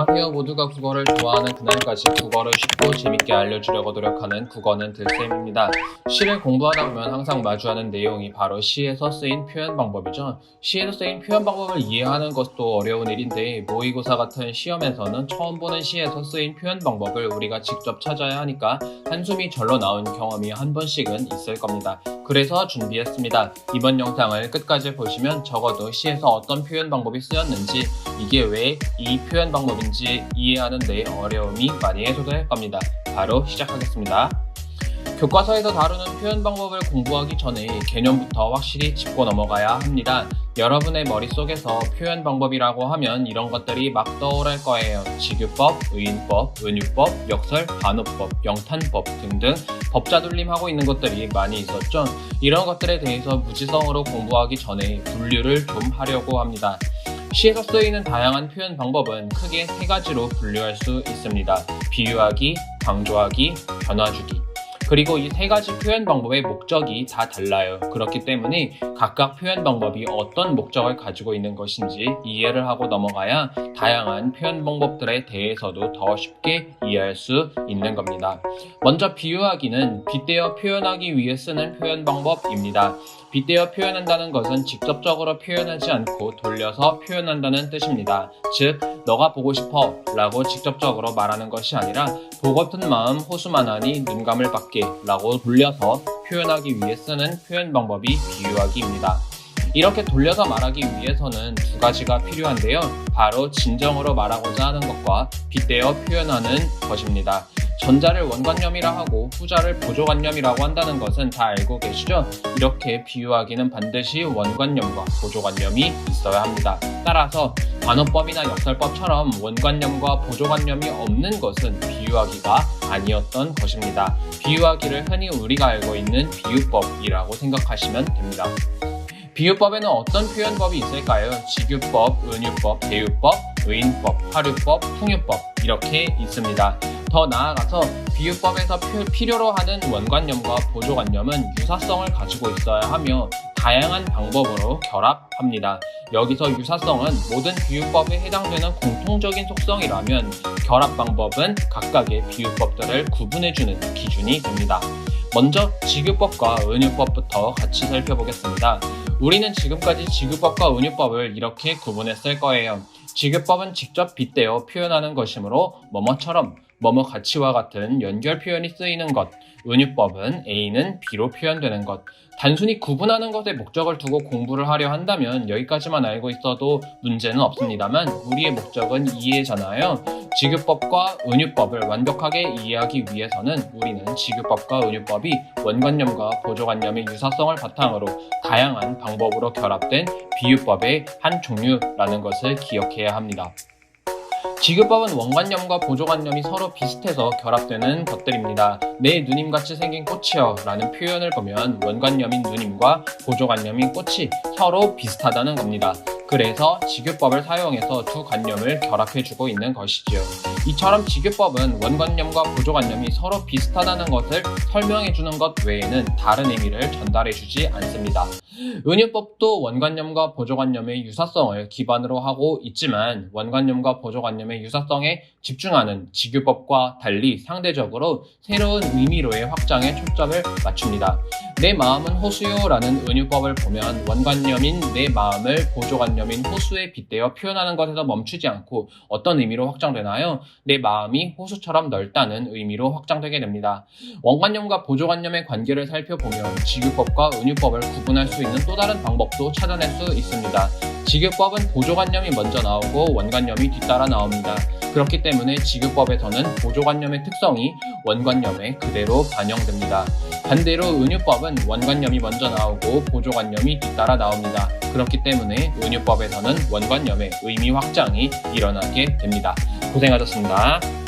안녕하세요. 모두가 국어를 좋아하는 그날까지 국어를 쉽고 재밌게 알려주려고 노력하는 국어는 들쌤입니다. 시를 공부하다 보면 항상 마주하는 내용이 바로 시에서 쓰인 표현 방법이죠. 시에서 쓰인 표현 방법을 이해하는 것도 어려운 일인데 모의고사 같은 시험에서는 처음 보는 시에서 쓰인 표현 방법을 우리가 직접 찾아야 하니까 한숨이 절로 나온 경험이 한 번씩은 있을 겁니다. 그래서 준비했습니다. 이번 영상을 끝까지 보시면 적어도 시에서 어떤 표현 방법이 쓰였는지, 이게 왜 이 표현 방법인지 이해하는 데 어려움이 많이 해소될 겁니다. 바로 시작하겠습니다. 교과서에서 다루는 표현 방법을 공부하기 전에 개념부터 확실히 짚고 넘어가야 합니다. 여러분의 머릿속에서 표현 방법이라고 하면 이런 것들이 막 떠오를 거예요. 직유법, 의인법, 은유법, 역설, 반어법, 영탄법 등등 법자돌림하고 있는 것들이 많이 있었죠. 이런 것들에 대해서 무지성으로 공부하기 전에 분류를 좀 하려고 합니다. 시에서 쓰이는 다양한 표현 방법은 크게 세 가지로 분류할 수 있습니다. 비유하기, 강조하기, 변화주기. 그리고 이 세 가지 표현 방법의 목적이 다 달라요. 그렇기 때문에 각각 표현 방법이 어떤 목적을 가지고 있는 것인지 이해를 하고 넘어가야 다양한 표현 방법들에 대해서도 더 쉽게 이해할 수 있는 겁니다. 먼저 비유하기는 빗대어 표현하기 위해 쓰는 표현 방법입니다. 빗대어 표현한다는 것은 직접적으로 표현하지 않고 돌려서 표현한다는 뜻입니다. 즉, 너가 보고 싶어 라고 직접적으로 말하는 것이 아니라 보고픈 마음 호수만하니 눈감을 받게 라고 돌려서 표현하기 위해 쓰는 표현 방법이 비유하기입니다. 이렇게 돌려서 말하기 위해서는 두 가지가 필요한데요. 바로 진정으로 말하고자 하는 것과 빗대어 표현하는 것입니다. 전자를 원관념이라 하고 후자를 보조관념이라고 한다는 것은 다 알고 계시죠? 이렇게 비유하기는 반드시 원관념과 보조관념이 있어야 합니다. 따라서 반어법이나 역설법처럼 원관념과 보조관념이 없는 것은 비유하기가 아니었던 것입니다. 비유하기를 흔히 우리가 알고 있는 비유법이라고 생각하시면 됩니다. 비유법에는 어떤 표현법이 있을까요? 직유법, 은유법, 대유법, 의인법, 하류법, 풍유법 이렇게 있습니다. 더 나아가서 비유법에서 필요로 하는 원관념과 보조관념은 유사성을 가지고 있어야 하며 다양한 방법으로 결합합니다. 여기서 유사성은 모든 비유법에 해당되는 공통적인 속성이라면 결합 방법은 각각의 비유법들을 구분해주는 기준이 됩니다. 먼저 직유법과 은유법부터 같이 살펴보겠습니다. 우리는 지금까지 직유법과 은유법을 이렇게 구분했을 거예요. 직유법은 직접 빗대어 표현하는 것이므로 뭐뭐처럼, 뭐뭐 가치와 같은 연결 표현이 쓰이는 것, 은유법은 A는 B로 표현되는 것. 단순히 구분하는 것에 목적을 두고 공부를 하려 한다면 여기까지만 알고 있어도 문제는 없습니다만 우리의 목적은 이해잖아요. 직유법과 은유법을 완벽하게 이해하기 위해서는 우리는 직유법과 은유법이 원관념과 보조관념의 유사성을 바탕으로 다양한 방법으로 결합된 비유법의 한 종류라는 것을 기억해야 합니다. 직유법은 원관념과 보조관념이 서로 비슷해서 결합되는 것들입니다. 내 누님같이 생긴 꽃이여 라는 표현을 보면 원관념인 누님과 보조관념인 꽃이 서로 비슷하다는 겁니다. 그래서 직유법을 사용해서 두 관념을 결합해주고 있는 것이지요. 이처럼 직유법은 원관념과 보조관념이 서로 비슷하다는 것을 설명해주는 것 외에는 다른 의미를 전달해주지 않습니다. 은유법도 원관념과 보조관념의 유사성을 기반으로 하고 있지만 원관념과 보조관념의 유사성에 집중하는 직유법과 달리 상대적으로 새로운 의미로의 확장에 초점을 맞춥니다. 내 마음은 호수요 라는 은유법을 보면 원관념인 내 마음을 보조관념인 호수에 빗대어 표현하는 것에서 멈추지 않고 어떤 의미로 확장되나요? 내 마음이 호수처럼 넓다는 의미로 확장되게 됩니다. 원관념과 보조관념의 관계를 살펴보면 직유법과 은유법을 구분할 수 있는 또 다른 방법도 찾아낼 수 있습니다. 직유법은 보조관념이 먼저 나오고 원관념이 뒤따라 나옵니다. 그렇기 때문에 직유법에서는 보조관념의 특성이 원관념에 그대로 반영됩니다. 반대로 은유법은 원관념이 먼저 나오고 보조관념이 뒤따라 나옵니다. 그렇기 때문에 은유법에서는 원관념의 의미 확장이 일어나게 됩니다. 고생하셨습니다.